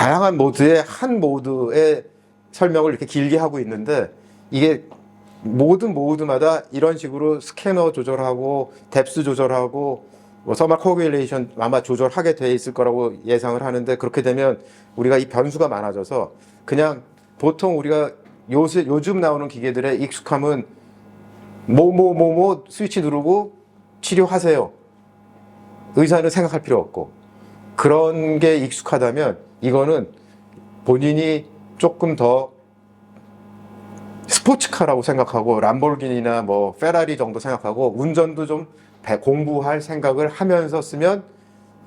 다양한 모드의 한 모드의 설명을 이렇게 길게 하고 있는데, 이게 모든 모드마다 이런 식으로 스캐너 조절하고 뎁스 조절하고 뭐 서머 코어뮬레이션 아마 조절하게 돼 있을 거라고 예상을 하는데, 그렇게 되면 우리가 이 변수가 많아져서 그냥 보통 우리가 요즘 나오는 기계들의 익숙함은 뭐 스위치 누르고 치료하세요. 의사는 생각할 필요 없고, 그런 게 익숙하다면 이거는 본인이 조금 더 스포츠카라고 생각하고 람보르기니나 뭐 페라리 정도 생각하고 운전도 좀 공부할 생각을 하면서 쓰면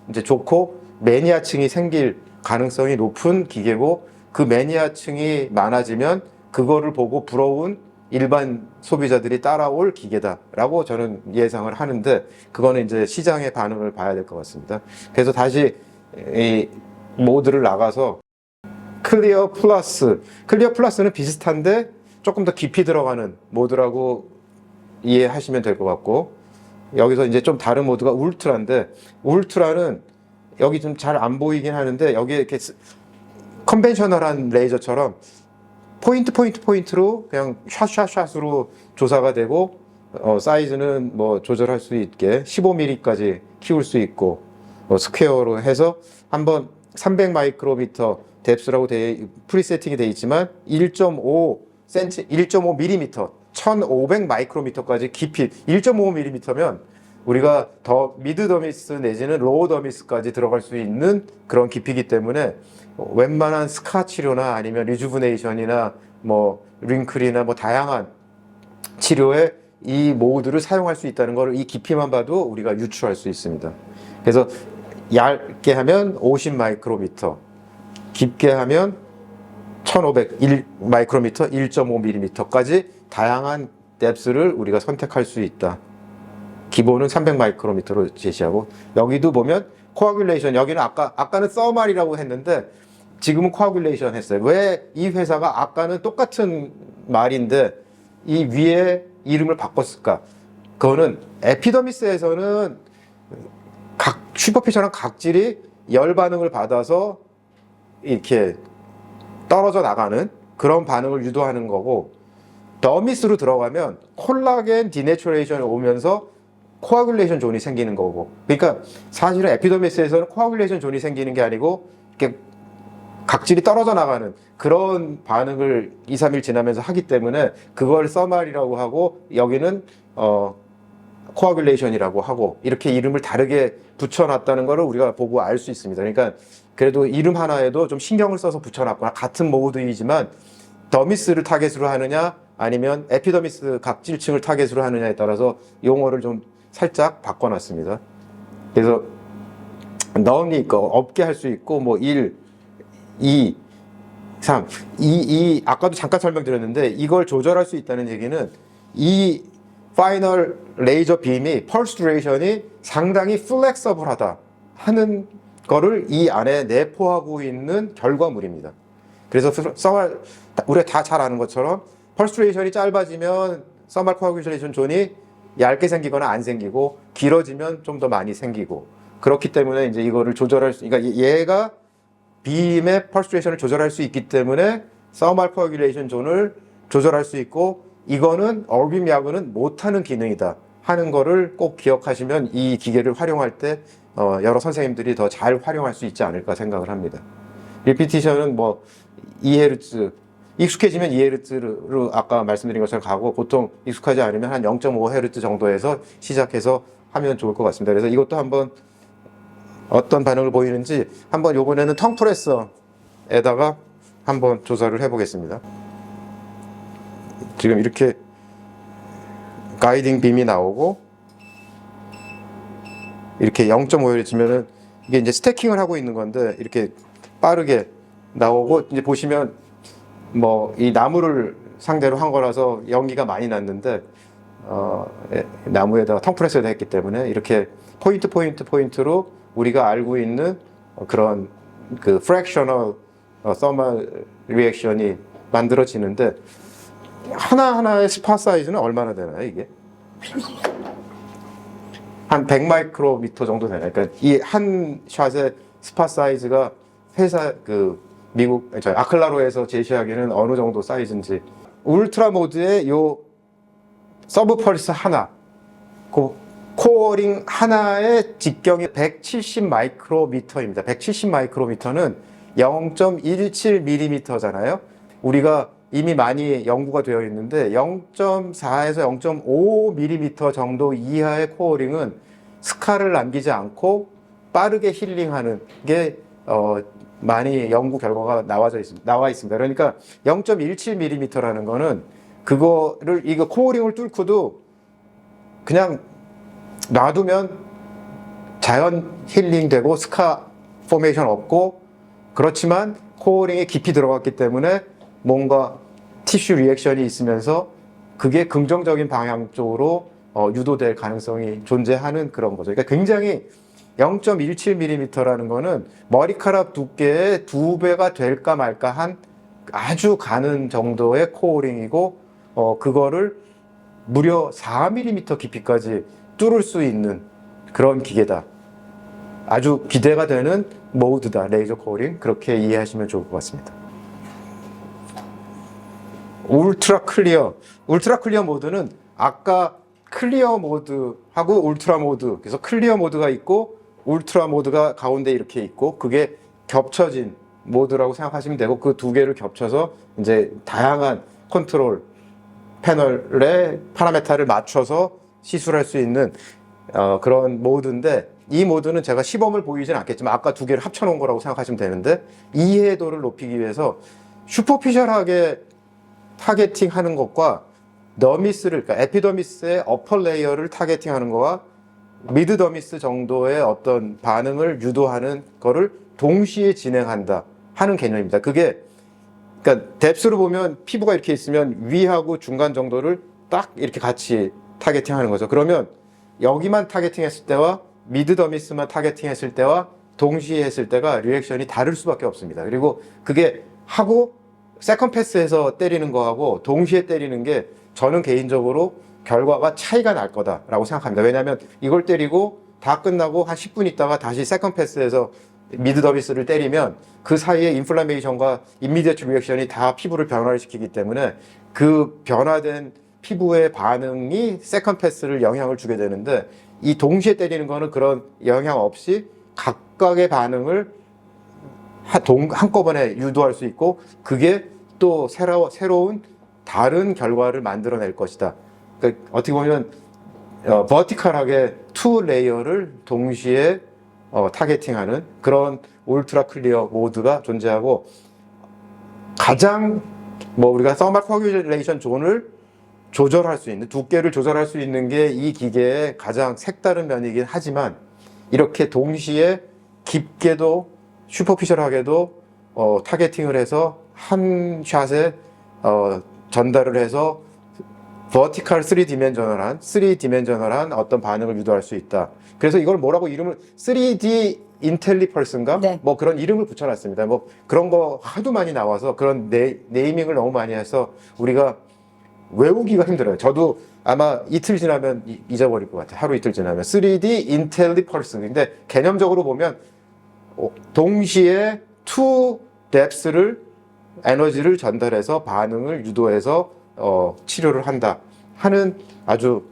이제 좋고, 매니아층이 생길 가능성이 높은 기계고, 그 매니아층이 많아지면 그거를 보고 부러운 일반 소비자들이 따라올 기계다라고 저는 예상을 하는데, 그거는 이제 시장의 반응을 봐야 될 것 같습니다. 그래서 다시 이 모드를 나가서 클리어 플러스는 비슷한데 조금 더 깊이 들어가는 모드라고 이해하시면 될 것 같고, 여기서 이제 좀 다른 모드가 울트라인데, 울트라는 여기 좀 잘 안 보이긴 하는데, 여기에 이렇게 컨벤셔널한 레이저처럼 포인트로 그냥 샷으로 조사가 되고, 사이즈는 뭐 조절할 수 있게 15mm까지 키울 수 있고, 스퀘어로 해서 한번 300 마이크로미터 뎁스라고 프리 세팅이 되어 있지만 1.5mm 1500 마이크로미터까지 깊이, 1.5mm면 우리가 더 미드 더미스 내지는 로우 더미스까지 들어갈 수 있는 그런 깊이기 때문에 웬만한 스카 치료나 아니면 리주브네이션이나 뭐 링클이나 뭐 다양한 치료에 이 모드를 사용할 수 있다는 걸 이 깊이만 봐도 우리가 유추할 수 있습니다. 그래서 얇게 하면 50 마이크로미터, 깊게 하면 1500 마이크로미터, 1.5mm까지 다양한 뎁스를 우리가 선택할 수 있다. 기본은 300 마이크로미터로 제시하고, 여기도 보면 코아귤레이션, 여기는 아까는 서말이라고 했는데 지금은 코아귤레이션 했어요. 왜 이 회사가 아까는 똑같은 말인데 이 위에 이름을 바꿨을까? 그거는 에피더미스에서는 슈퍼피셜한 각질이 열 반응을 받아서 이렇게 떨어져 나가는 그런 반응을 유도하는 거고, 더미스로 들어가면 콜라겐 디내추레이션이 오면서 코아귤레이션 존이 생기는 거고, 그러니까 사실은 에피더미스에서는 코아귤레이션 존이 생기는 게 아니고 이렇게 각질이 떨어져 나가는 그런 반응을 2, 3일 지나면서 하기 때문에 그걸 서말이라고 하고, 여기는 코아귤레이션이라고 하고, 이렇게 이름을 다르게 붙여놨다는 것을 우리가 보고 알 수 있습니다. 그러니까 그래도 이름 하나에도 좀 신경을 써서 붙여놨구나. 같은 모드이지만 더미스를 타겟으로 하느냐 아니면 에피더미스 각질층을 타겟으로 하느냐에 따라서 용어를 좀 살짝 바꿔놨습니다. 그래서 너니 없게 할 수 있고, 뭐 1, 2, 3, 아까도 잠깐 설명드렸는데, 이걸 조절할 수 있다는 얘기는 이 파이널 레이저 빔이 펄스 듀레이션이 상당히 플렉서블하다 하는 거를 이 안에 내포하고 있는 결과물입니다. 그래서 우리가 다 잘 아는 것처럼 펄스 듀레이션이 짧아지면 서멀 코아귤레이션 존이 얇게 생기거나 안 생기고, 길어지면 좀 더 많이 생기고, 그렇기 때문에 이제 이거를 조절할 수, 그러니까 얘가 빔의 펄스 듀레이션을 조절할 수 있기 때문에 서멀 코아귤레이션 존을 조절할 수 있고, 이거는 얼빔 야구는 못하는 기능이다 하는 거를 꼭 기억하시면 이 기계를 활용할 때 여러 선생님들이 더 잘 활용할 수 있지 않을까 생각을 합니다. 리피티션은 뭐 2Hz, 익숙해지면 2Hz로 아까 말씀드린 것처럼 가고, 보통 익숙하지 않으면 한 0.5Hz 정도에서 시작해서 하면 좋을 것 같습니다. 그래서 이것도 한번 어떤 반응을 보이는지 한번 요번에는 텅프레서에다가 한번 조사를 해보겠습니다. 지금 이렇게 가이딩 빔이 나오고, 이렇게 0.5Hz면은 이게 이제 스태킹을 하고 있는 건데 이렇게 빠르게 나오고, 이제 보시면 뭐 이 나무를 상대로 한 거라서 연기가 많이 났는데 나무에다가 텅프레스를 했기 때문에 이렇게 포인트로 우리가 알고 있는 그런 그 fractional thermal reaction이 만들어지는데, 하나하나의 스파 사이즈는 얼마나 되나요, 이게? 한 100 마이크로미터 정도 되나요? 그러니까 이 한 샷의 스파 사이즈가 회사 그 미국 저 아클라로에서 제시하기는 어느 정도 사이즈인지. 울트라 모드의 요 서브 펄스 하나, 그 코어링 하나의 직경이 170 마이크로미터입니다. 170 마이크로미터는 0.17mm잖아요. 우리가 이미 많이 연구가 되어 있는데 0.4에서 0.5mm 정도 이하의 코어링은 스카를 남기지 않고 빠르게 힐링하는 게 많이 연구 결과가 나와 있습니다. 그러니까 0.17mm라는 거는 이거 코어링을 뚫고도 그냥 놔두면 자연 힐링되고 스카 포메이션 없고, 그렇지만 코어링에 깊이 들어갔기 때문에 뭔가 티슈 리액션이 있으면서 그게 긍정적인 방향 쪽으로 유도될 가능성이 존재하는 그런 거죠. 그러니까 굉장히 0.17mm라는 거는 머리카락 두께의 2배가 될까 말까 한 아주 가는 정도의 코어링이고, 그거를 무려 4mm 깊이까지 뚫을 수 있는 그런 기계다. 아주 기대가 되는 모드다. 레이저 코어링. 그렇게 이해하시면 좋을 것 같습니다. 울트라 클리어. 울트라 클리어 모드는 아까 클리어 모드하고 울트라 모드, 그래서 클리어 모드가 있고 울트라 모드가 가운데 이렇게 있고, 그게 겹쳐진 모드라고 생각하시면 되고, 그 두 개를 겹쳐서 이제 다양한 컨트롤 패널에 파라메타를 맞춰서 시술할 수 있는 그런 모드인데, 이 모드는 제가 시범을 보이진 않겠지만 아까 두 개를 합쳐 놓은 거라고 생각하시면 되는데, 이해도를 높이기 위해서 슈퍼피셜하게 타겟팅 하는 것과 더미스를, 그러니까 에피더미스의 어퍼 레이어를 타겟팅 하는 거와 미드 더미스 정도의 어떤 반응을 유도하는 거를 동시에 진행한다 하는 개념입니다. 그게, 그러니까 뎁스로 보면 피부가 이렇게 있으면 위하고 중간 정도를 딱 이렇게 같이 타겟팅 하는 거죠. 그러면 여기만 타겟팅 했을 때와 미드 더미스만 타겟팅 했을 때와 동시에 했을 때가 리액션이 다를 수밖에 없습니다. 그리고 그게 하고 세컨 패스에서 때리는 거하고 동시에 때리는 게 저는 개인적으로 결과가 차이가 날 거다라고 생각합니다. 왜냐하면 이걸 때리고 다 끝나고 한 10분 있다가 다시 세컨 패스에서 미드 더미스를 때리면 그 사이에 인플라메이션과 인미디어트 리액션이 다 피부를 변화를 시키기 때문에 그 변화된 피부의 반응이 세컨 패스를 영향을 주게 되는데, 이 동시에 때리는 거는 그런 영향 없이 각각의 반응을 한꺼번에 유도할 수 있고, 그게 또 새로운 다른 결과를 만들어낼 것이다. 그러니까 어떻게 보면 버티컬하게 투 레이어를 동시에 타겟팅하는 그런 울트라 클리어 모드가 존재하고, 가장 우리가 서멀 코어큘레이션 존을 조절할 수 있는, 두께를 조절할 수 있는 게 이 기계의 가장 색다른 면이긴 하지만, 이렇게 동시에 깊게도 슈퍼피셜하게도 타겟팅을 해서 한 샷에 전달을 해서 버티컬 3디멘저널한 어떤 반응을 유도할 수 있다. 그래서 이걸 뭐라고 이름을 3D 인텔리펄스인가? 네. 뭐 그런 이름을 붙여놨습니다. 뭐 그런 거 하도 많이 나와서 그런 네이밍을 너무 많이 해서 우리가 외우기가 힘들어요. 저도 아마 이틀 지나면 잊어버릴 것 같아요. 하루 이틀 지나면 3D 인텔리펄스. 근데 개념적으로 보면 동시에 투 뎁스를 에너지를 전달해서 반응을 유도해서 치료를 한다 하는 아주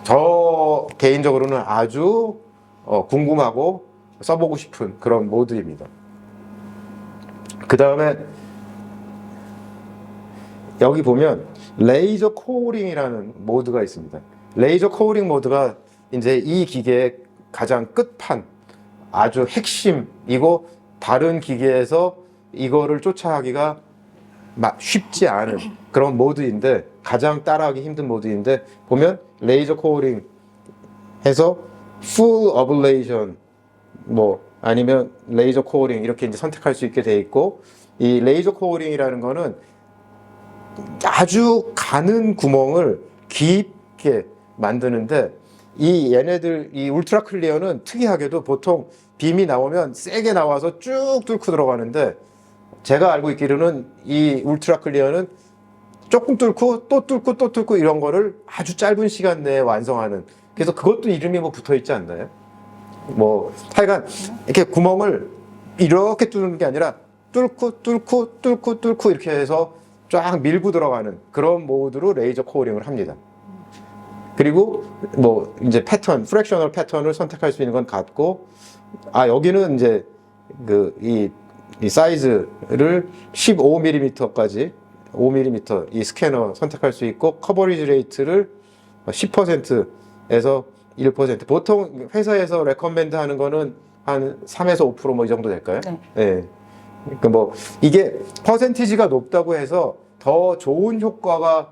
저 개인적으로는 아주 궁금하고 써보고 싶은 그런 모드입니다. 그 다음에 여기 보면 레이저 코어링이라는 모드가 있습니다. 레이저 코어링 모드가 이제 이 기계의 가장 끝판, 아주 핵심이고, 다른 기계에서 이거를 쫓아가기가 쉽지 않은 그런 모드인데, 가장 따라하기 힘든 모드인데, 보면 레이저 코어링 해서 풀 어블레이션 뭐 아니면 레이저 코어링 이렇게 이제 선택할 수 있게 돼 있고, 이 레이저 코어링이라는 거는 아주 가는 구멍을 깊게 만드는데, 이 울트라 클리어는 특이하게도 보통 빔이 나오면 세게 나와서 쭉 뚫고 들어가는데, 제가 알고 있기로는 이 울트라 클리어는 조금 뚫고 또 뚫고 또 뚫고 이런 거를 아주 짧은 시간 내에 완성하는, 그래서 그것도 이름이 뭐 붙어 있지 않나요? 뭐 하여간 이렇게 구멍을 이렇게 뚫는 게 아니라 뚫고 이렇게 해서 쫙 밀고 들어가는 그런 모드로 레이저 코어링을 합니다. 그리고 뭐 이제 패턴, 프랙셔널 패턴을 선택할 수 있는 건 같고, 여기는 이제 이 사이즈를 15mm까지 5mm 이 스캐너 선택할 수 있고, 커버리지 레이트를 10%에서 1%. 보통 회사에서 레커멘드 하는 거는 한 3에서 5% 뭐 이 정도 될까요? 네. 네. 그러니까 뭐 이게 퍼센티지가 높다고 해서 더 좋은 효과가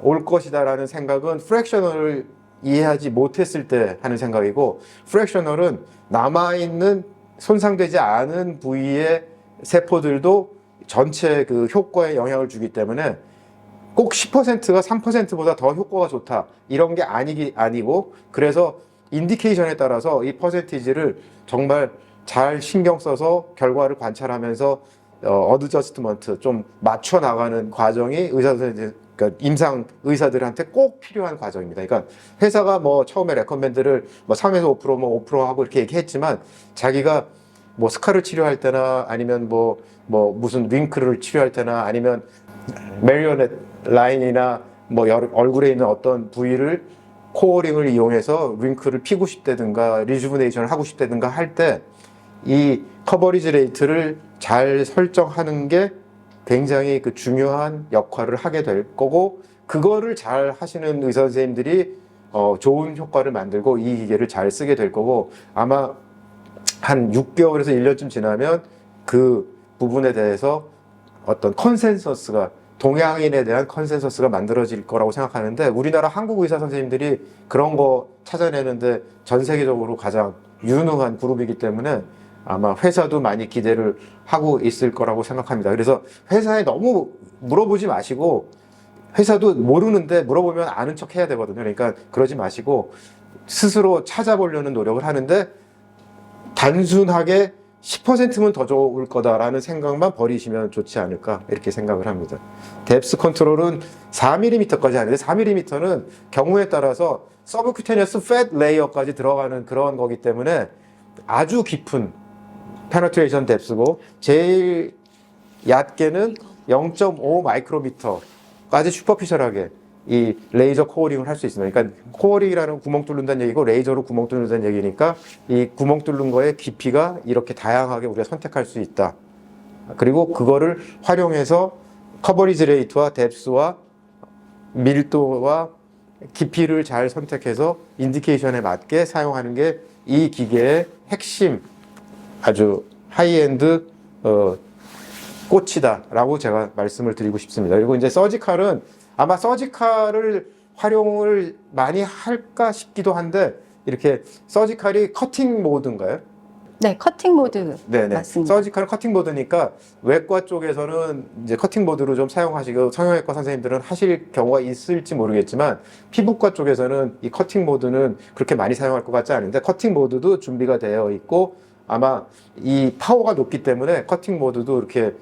올 것이다라는 생각은 프랙셔널을 이해하지 못했을 때 하는 생각이고, 프랙셔널은 남아있는 손상되지 않은 부위의 세포들도 전체 그 효과에 영향을 주기 때문에 꼭 10%가 3%보다 더 효과가 좋다 이런 게 아니고, 그래서 인디케이션에 따라서 이 퍼센티지를 정말 잘 신경 써서 결과를 관찰하면서 어드저스트먼트 좀 맞춰 나가는 과정이 그러니까 임상 의사들한테 꼭 필요한 과정입니다. 그러니까 회사가 뭐 처음에 레커멘드를 뭐 3에서 5% 뭐 5% 하고 이렇게 얘기했지만, 자기가 뭐 스카를 치료할 때나 아니면 뭐 무슨 윙크를 치료할 때나 아니면 메리오넷 라인이나 뭐 얼굴에 있는 어떤 부위를 코어링을 이용해서 윙크를 피고 싶다든가 리주브네이션을 하고 싶다든가 할 때 이 커버리지 레이트를 잘 설정하는 게 굉장히 그 중요한 역할을 하게 될 거고, 그거를 잘 하시는 의사 선생님들이 좋은 효과를 만들고 이 기계를 잘 쓰게 될 거고, 아마 한 6개월에서 1년쯤 지나면 그 부분에 대해서 어떤 컨센서스가, 동양인에 대한 컨센서스가 만들어질 거라고 생각하는데, 우리나라 한국 의사 선생님들이 그런 거 찾아내는데 전 세계적으로 가장 유능한 그룹이기 때문에 아마 회사도 많이 기대를 하고 있을 거라고 생각합니다. 그래서 회사에 너무 물어보지 마시고, 회사도 모르는데 물어보면 아는 척 해야 되거든요. 그러니까 그러지 마시고 스스로 찾아보려는 노력을 하는데, 단순하게 10%면 더 좋을 거다라는 생각만 버리시면 좋지 않을까 이렇게 생각을 합니다. 뎁스 컨트롤은 4mm까지 하는데, 4mm는 경우에 따라서 서브큐테니어스 팻 레이어까지 들어가는 그런 거기 때문에 아주 깊은 페네트레이션 뎁스고, 제일 얕게는 0.5 마이크로미터까지 슈퍼피셜하게 이 레이저 코어링을 할 수 있습니다. 그러니까 코어링이라는 구멍 뚫는다는 얘기고 레이저로 구멍 뚫는다는 얘기니까, 이 구멍 뚫는 거의 깊이가 이렇게 다양하게 우리가 선택할 수 있다. 그리고 그거를 활용해서 커버리지 레이트와 뎁스와 밀도와 깊이를 잘 선택해서 인디케이션에 맞게 사용하는 게 이 기계의 핵심, 아주 하이엔드 꽃이다라고 제가 말씀을 드리고 싶습니다. 그리고 이제 서지칼은 아마 서지칼을 활용을 많이 할까 싶기도 한데, 이렇게 서지칼이 커팅 모드인가요? 네, 커팅 모드. 네네. 맞습니다. 서지칼은 커팅 모드니까 외과 쪽에서는 이제 커팅 모드로 좀 사용하시고, 성형외과 선생님들은 하실 경우가 있을지 모르겠지만, 피부과 쪽에서는 이 커팅 모드는 그렇게 많이 사용할 것 같지 않은데, 커팅 모드도 준비가 되어 있고, 아마 이 파워가 높기 때문에 커팅 모드도 이렇게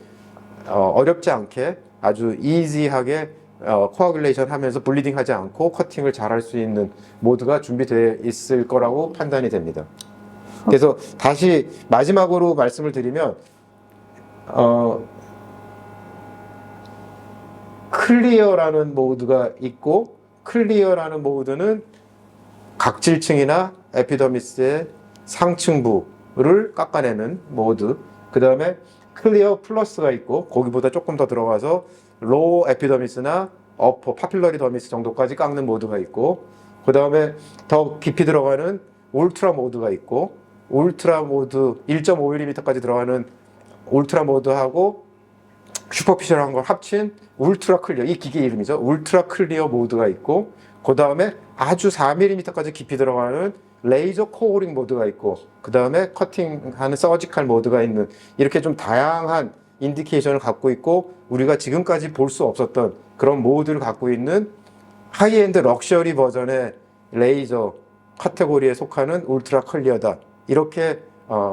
어렵지 않게 아주 이지하게 코아귤레이션 하면서 블리딩 하지 않고 커팅을 잘 할 수 있는 모드가 준비되어 있을 거라고 판단이 됩니다. 그래서 다시 마지막으로 말씀을 드리면, 클리어라는 모드가 있고, 클리어라는 모드는 각질층이나 에피더미스의 상층부를 깎아내는 모드, 그 다음에 클리어 플러스가 있고, 거기보다 조금 더 들어가서 로우 에피더미스나 어퍼 파필러리 더미스 정도까지 깎는 모드가 있고, 그 다음에 더 깊이 들어가는 울트라 모드가 있고, 울트라 모드 1.5mm까지 들어가는 울트라 모드하고 슈퍼피셜한 걸 합친 울트라 클리어, 이 기계 이름이죠. 울트라 클리어 모드가 있고, 그 다음에 아주 4mm까지 깊이 들어가는 레이저 코어링 모드가 있고, 그 다음에 커팅하는 서지칼 모드가 있는, 이렇게 좀 다양한 인디케이션을 갖고 있고, 우리가 지금까지 볼 수 없었던 그런 모드를 갖고 있는 하이엔드 럭셔리 버전의 레이저 카테고리에 속하는 울트라 클리어다. 이렇게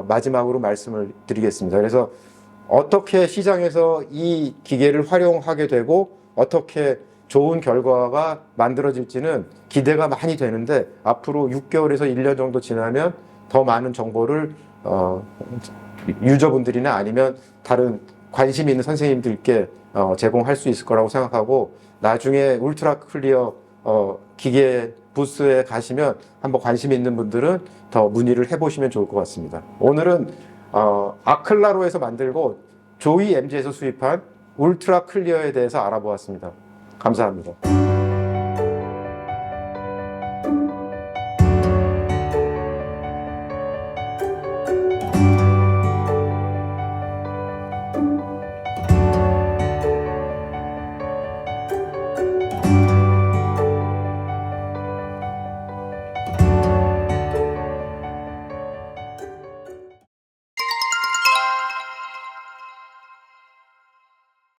마지막으로 말씀을 드리겠습니다. 그래서 어떻게 시장에서 이 기계를 활용하게 되고 어떻게 좋은 결과가 만들어질지는 기대가 많이 되는데, 앞으로 6개월에서 1년 정도 지나면 더 많은 정보를 유저분들이나 아니면 다른 관심 있는 선생님들께 제공할 수 있을 거라고 생각하고 나중에 울트라 클리어 기계 부스에 가시면 한번 관심 있는 분들은 더 문의를 해보시면 좋을 것 같습니다. 오늘은 아클라로에서 만들고 조이 MG에서 수입한 울트라 클리어에 대해서 알아보았습니다. 감사합니다.